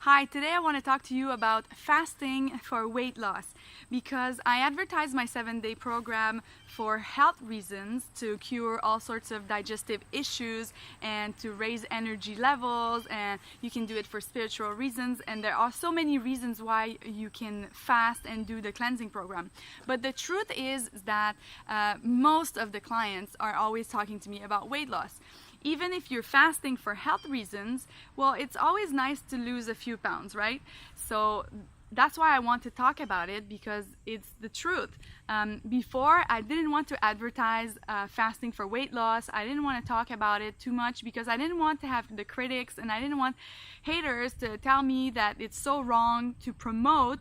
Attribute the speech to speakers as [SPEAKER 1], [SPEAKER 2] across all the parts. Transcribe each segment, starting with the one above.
[SPEAKER 1] Hi, today I want to talk to you about fasting for weight loss because I advertise my 7-day program for health reasons to cure all sorts of digestive issues and to raise energy levels, and you can do it for spiritual reasons, and there are so many reasons why you can fast and do the cleansing program. But the truth is that most of the clients are always talking to me about weight loss. Even if you're fasting for health reasons, well, it's always nice to lose a few pounds, right? So that's why I want to talk about it, because it's the truth. Before, I didn't want to advertise fasting for weight loss. I didn't want to talk about it too much because I didn't want to have the critics, and I didn't want haters to tell me that it's so wrong to promote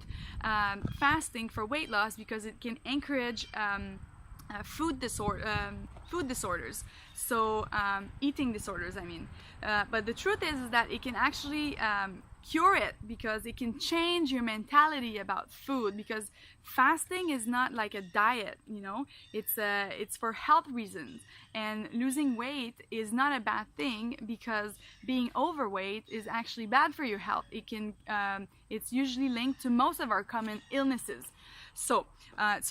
[SPEAKER 1] fasting for weight loss because it can encourage food disorders, so eating disorders, I mean. But the truth is that it can actually cure it, because it can change your mentality about food, because fasting is not like a diet, you know. It's for health reasons, and losing weight is not a bad thing, because being overweight is actually bad for your health. It's usually linked to most of our common illnesses. So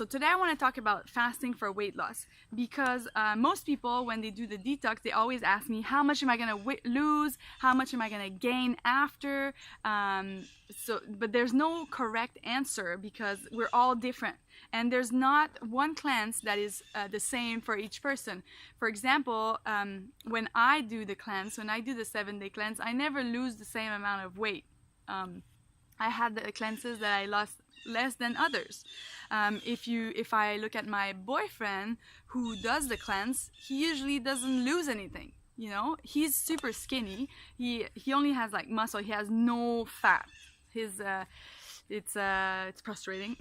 [SPEAKER 1] today I want to talk about fasting for weight loss, because most people, when they do the detox, they always ask me, how much am I going to lose? How much am I going to gain after? But there's no correct answer, because we're all different. And there's not one cleanse that is the same for each person. For example, when I do the 7-day cleanse, I never lose the same amount of weight. I had the cleanses that I lost less than others. If I look at my boyfriend who does the cleanse, he usually doesn't lose anything. You know, he's super skinny. He only has like muscle. He has no fat. It's frustrating.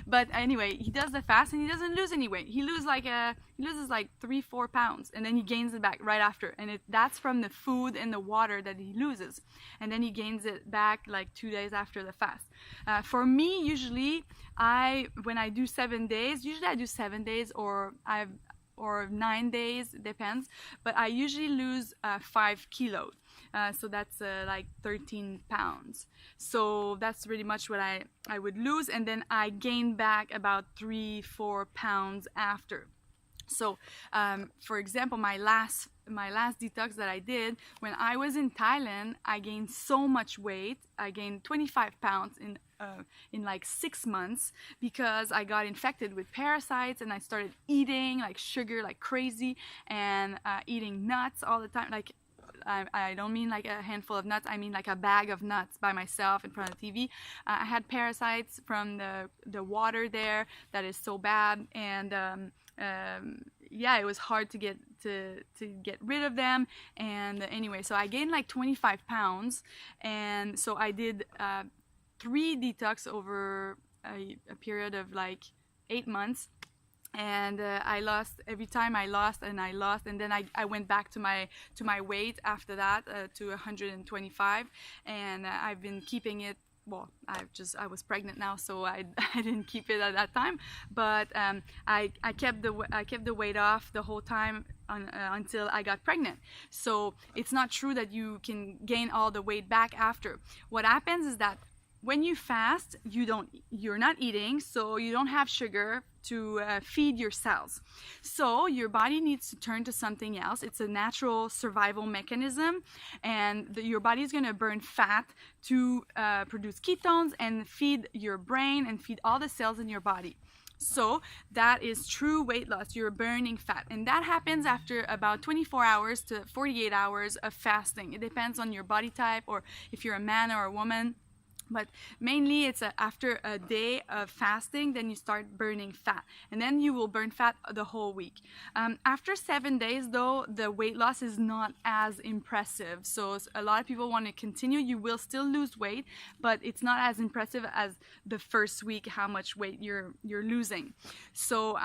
[SPEAKER 1] But anyway, he does the fast and he doesn't lose any weight. He loses like 3-4 pounds, and then he gains it back right after, and that's from the food and the water that he loses, and then he gains it back like 2 days after the fast. For me, usually when I do 7 days, usually I do 7 days or 9 days, depends, but I usually lose 5 kilos. So that's like 13 pounds. So that's pretty much what I would lose, and then I gain back about 3-4 pounds after. So for example, my last detox that I did, when I was in Thailand, I gained so much weight. I gained 25 pounds in like 6 months, because I got infected with parasites, and I started eating like sugar like crazy, and eating nuts all the time. Like I don't mean like a handful of nuts, I mean like a bag of nuts by myself in front of the TV. I had parasites from the water there that is so bad, and yeah, it was hard to get rid of them. And anyway, so I gained like 25 pounds, and so I did 3 detox over a period of like 8 months. And I lost, every time I lost, and then I went back to my weight after that, to 125, and I've been keeping it. Well, I was pregnant now, so I didn't keep it at that time, but I kept the weight off the whole time until I got pregnant. So it's not true that you can gain all the weight back after. What happens is that when you fast, you're not eating, so you don't have sugar to feed your cells. So your body needs to turn to something else. It's a natural survival mechanism, and your body is going to burn fat to produce ketones and feed your brain and feed all the cells in your body. So that is true weight loss. You're burning fat, and that happens after about 24 hours to 48 hours of fasting. It depends on your body type, or if you're a man or a woman. But mainly it's after a day of fasting, then you start burning fat, and then you will burn fat the whole week. After 7 days though, the weight loss is not as impressive. So a lot of people want to continue. You will still lose weight, but it's not as impressive as the first week, how much weight you're losing. So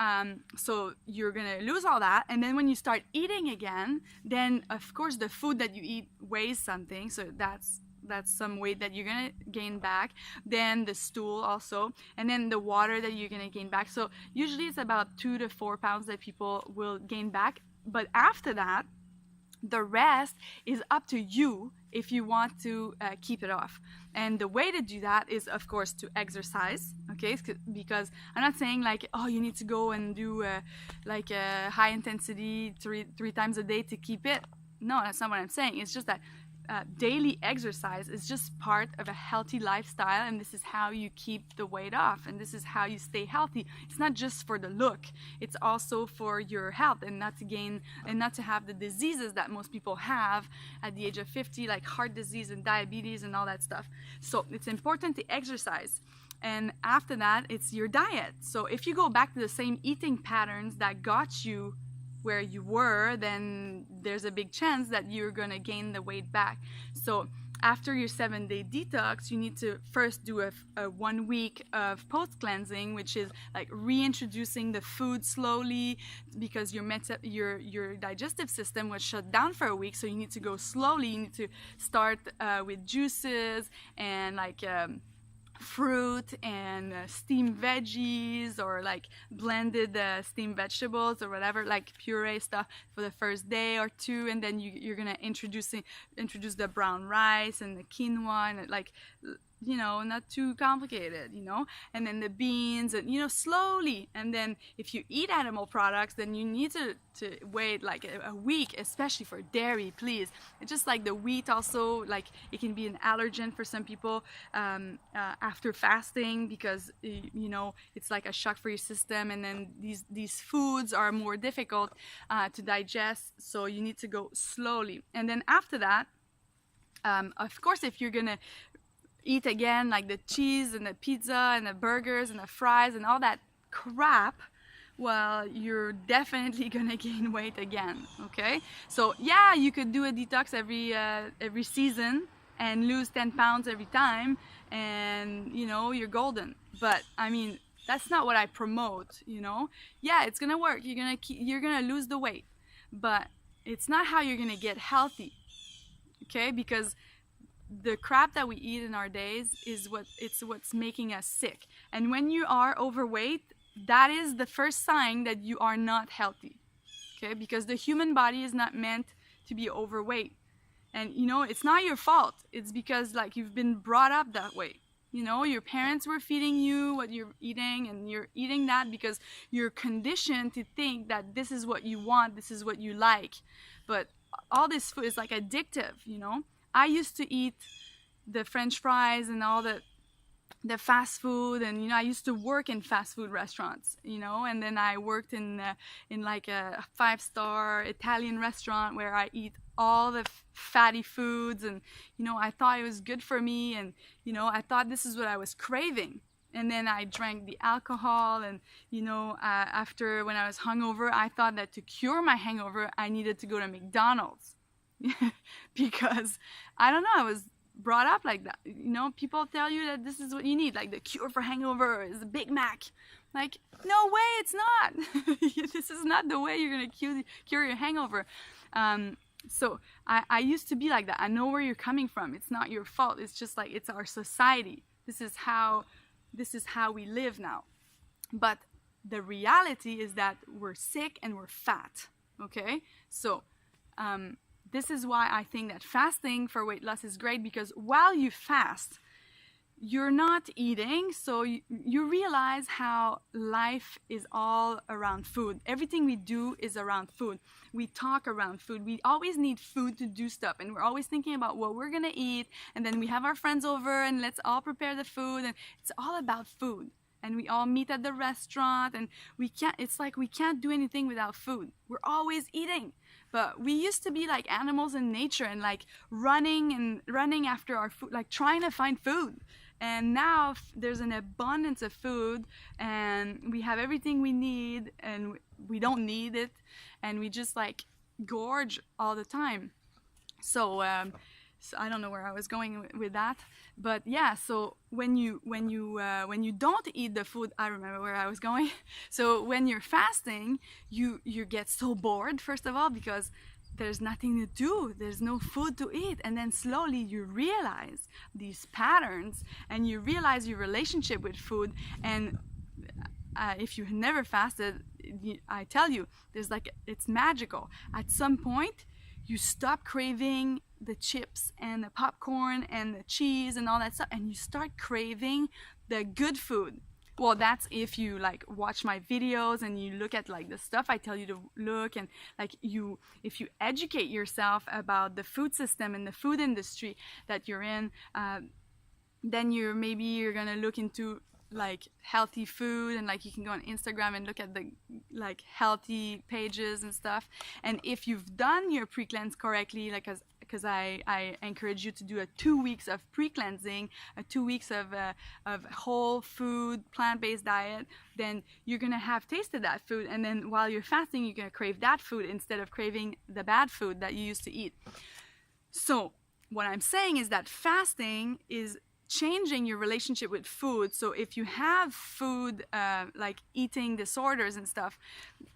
[SPEAKER 1] you're gonna lose all that, and then when you start eating again, then of course the food that you eat weighs something, so that's some weight that you're gonna gain back. Then the stool also, and then the water that you're gonna gain back. So usually it's about 2 to 4 pounds that people will gain back. But after that, The rest is up to you if you want to keep it off. And the way to do that is, of course, to exercise. Okay, because I'm not saying like, oh, you need to go and do like a high intensity three times a day to keep it. No, that's not what I'm saying. It's just that daily exercise is just part of a healthy lifestyle, and this is how you keep the weight off, and this is how you stay healthy. It's not just for the look, it's also for your health, and not to gain and not to have the diseases that most people have at the age of 50, like heart disease and diabetes and all that stuff. So it's important to exercise. And after that, it's your diet. So if you go back to the same eating patterns that got you where you were, then there's a big chance that you're gonna gain the weight back. So after your 7-day detox, you need to first do a 1 week of post cleansing, which is like reintroducing the food slowly, because your digestive system was shut down for a week. So you need to go slowly. You need to start with juices and like fruit and steamed veggies, or like blended steamed vegetables or whatever, like puree stuff for the first day or two, and then you're gonna introduce the brown rice and the quinoa, and like, you know, not too complicated, you know, and then the beans, and, you know, slowly. And then if you eat animal products, then you need to wait like a week, especially for dairy, please. It's just like the wheat also, like it can be an allergen for some people after fasting, because, you know, it's like a shock for your system, and then these foods are more difficult to digest, so you need to go slowly. And then after that, of course, if you're gonna eat again like the cheese and the pizza and the burgers and the fries and all that crap, well, you're definitely gonna gain weight again. Okay, so yeah, you could do a detox every season and lose 10 pounds every time, and, you know, you're golden. But I mean, that's not what I promote, you know. Yeah, it's gonna work, you're gonna lose the weight, but it's not how you're gonna get healthy. Okay, because the crap that we eat in our days is what's making us sick. And when you are overweight, that is the first sign that you are not healthy. Okay, because the human body is not meant to be overweight. And, you know, it's not your fault. It's because, like, you've been brought up that way. You know, your parents were feeding you what you're eating, and you're eating that because you're conditioned to think that this is what you want, this is what you like. But all this food is like addictive, you know. I used to eat the French fries and all the fast food, and, you know, I used to work in fast food restaurants, you know, and then I worked in like a 5-star Italian restaurant where I eat all the fatty foods, and, you know, I thought it was good for me, and, you know, I thought this is what I was craving. And then I drank the alcohol, and, you know, after, when I was hungover, I thought that to cure my hangover I needed to go to McDonald's. Because, I don't know, I was brought up like that. You know, people tell you that this is what you need, like the cure for hangover is a Big Mac. Like, no way, it's not. This is not the way you're gonna cure your hangover. So I used to be like that. I know where you're coming from. It's not your fault. It's just like, it's our society. This is how we live now. But the reality is that we're sick and we're fat. Okay, so this is why I think that fasting for weight loss is great, because while you fast, you're not eating, so you realize how life is all around food. Everything we do is around food. We talk around food. We always need food to do stuff, and we're always thinking about what we're gonna eat, and then we have our friends over and let's all prepare the food, and it's all about food. And we all meet at the restaurant, and it's like we can't do anything without food. We're always eating. But we used to be like animals in nature, and like running after our food, like trying to find food. And now there's an abundance of food, and we have everything we need, and we don't need it, and we just like gorge all the time. So I don't know where I was going with that, but yeah. So when you don't eat the food, I remember where I was going. So when you're fasting, you get so bored, first of all, because there's nothing to do, there's no food to eat, and then slowly you realize these patterns, and you realize your relationship with food. And if you've never fasted, I tell you, there's like, it's magical. At some point, you stop craving the chips and the popcorn and the cheese and all that stuff, and you start craving the good food. Well, that's if you like watch my videos and you look at like the stuff I tell you to look, and like if you educate yourself about the food system and the food industry that you're in, then you're gonna look into like healthy food, and like you can go on Instagram and look at the like healthy pages and stuff. And if you've done your pre-cleanse correctly, like because I encourage you to do a 2 weeks of pre-cleansing, a 2 weeks of whole food plant-based diet, then you're gonna have tasted that food, and then while you're fasting you're gonna crave that food instead of craving the bad food that you used to eat. So what I'm saying is that fasting is changing your relationship with food. So if you have food like eating disorders and stuff,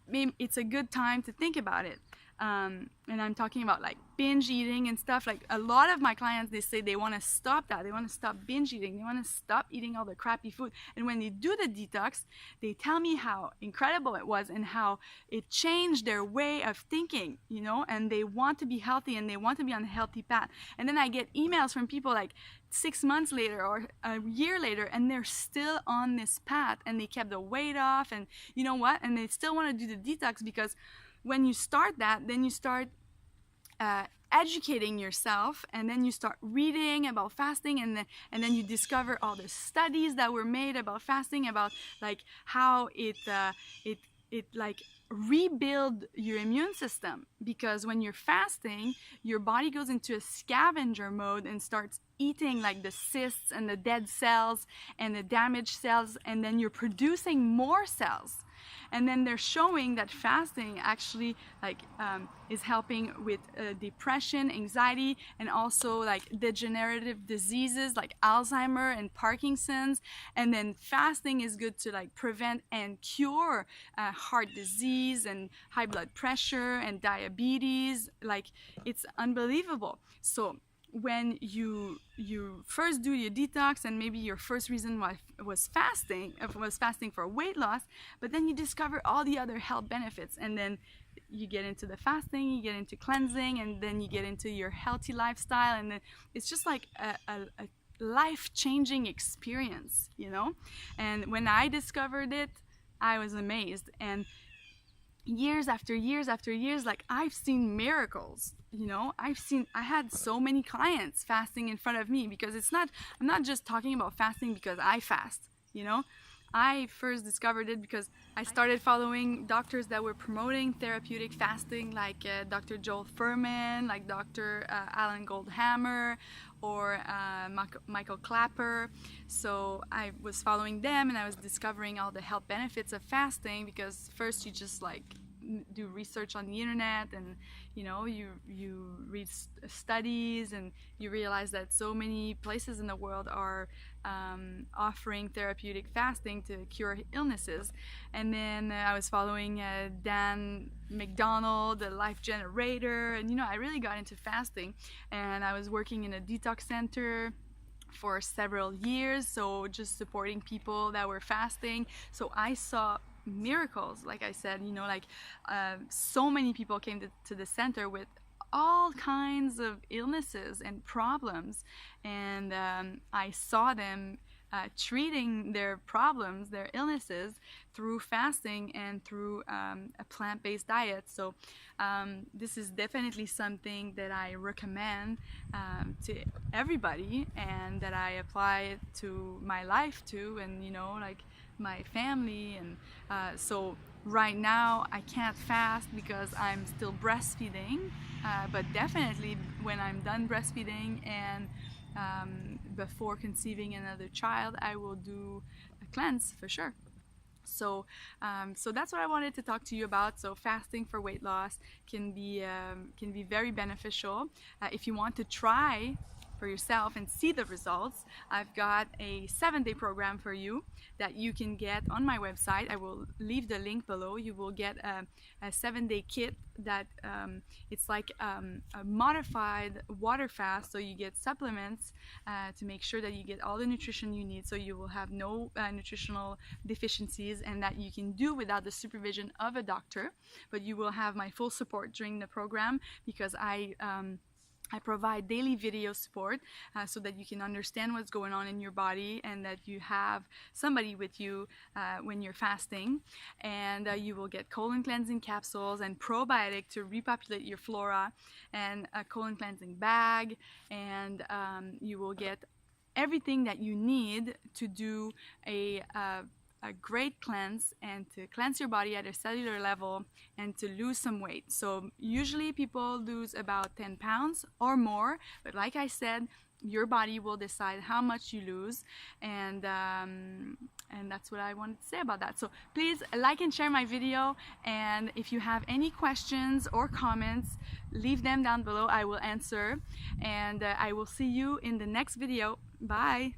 [SPEAKER 1] maybe it's a good time to think about it. And I'm talking about like binge eating and stuff. Like a lot of my clients, they say they want to stop that. They want to stop binge eating. They want to stop eating all the crappy food. And when they do the detox, they tell me how incredible it was and how it changed their way of thinking, you know, and they want to be healthy and they want to be on a healthy path. And then I get emails from people like 6 months later or a year later, and they're still on this path and they kept the weight off, and you know what? And they still want to do the detox, because when you start that, then you start educating yourself, and then you start reading about fasting, and then you discover all the studies that were made about fasting, about like how it like rebuild your immune system. Because when you're fasting, your body goes into a scavenger mode and starts eating like the cysts and the dead cells and the damaged cells, and then you're producing more cells. And then they're showing that fasting actually like is helping with depression, anxiety, and also like degenerative diseases like Alzheimer and Parkinson's. And then fasting is good to like prevent and cure heart disease and high blood pressure and diabetes. Like it's unbelievable. So when you first do your detox, and maybe your first reason why was fasting for weight loss, but then you discover all the other health benefits, and then you get into the fasting, you get into cleansing, and then you get into your healthy lifestyle, and then it's just like a life-changing experience, you know. And when I discovered it, I was amazed. And years after years after years, like I've seen miracles, you know. I had so many clients fasting in front of me, because I'm not just talking about fasting because I fast, you know. I first discovered it because I started following doctors that were promoting therapeutic fasting, like Dr. Joel Fuhrman, like Dr. Alan Goldhammer, or Michael Clapper. So I was following them, and I was discovering all the health benefits of fasting, because first you just like do research on the internet, and you know, you read studies, and you realize that so many places in the world are offering therapeutic fasting to cure illnesses. And then I was following Dan McDonald, the Life Generator, and you know, I really got into fasting, and I was working in a detox center for several years, so just supporting people that were fasting. So I saw miracles, like I said, you know, like so many people came to the center with all kinds of illnesses and problems, and I saw them treating their problems, their illnesses, through fasting and through a plant-based diet. So this is definitely something that I recommend to everybody, and that I apply to my life too, and you know, like my family. And so right now I can't fast because I'm still breastfeeding, but definitely when I'm done breastfeeding and before conceiving another child, I will do a cleanse for sure. So that's what I wanted to talk to you about. So fasting for weight loss can be very beneficial. If you want to try for yourself and see the results, I've got a 7-day program for you that you can get on my website. I will leave the link below. You will get a 7-day kit that it's like a modified water fast, so you get supplements to make sure that you get all the nutrition you need, so you will have no nutritional deficiencies, and that you can do without the supervision of a doctor. But you will have my full support during the program, because I provide daily video support so that you can understand what's going on in your body, and that you have somebody with you when you're fasting. And you will get colon cleansing capsules and probiotic to repopulate your flora, and a colon cleansing bag, and you will get everything that you need to do a great cleanse, and to cleanse your body at a cellular level, and to lose some weight. So usually people lose about 10 pounds or more, but like I said, your body will decide how much you lose, and that's what I wanted to say about that. So please like and share my video, and if you have any questions or comments, leave them down below. I will answer, and I will see you in the next video. Bye.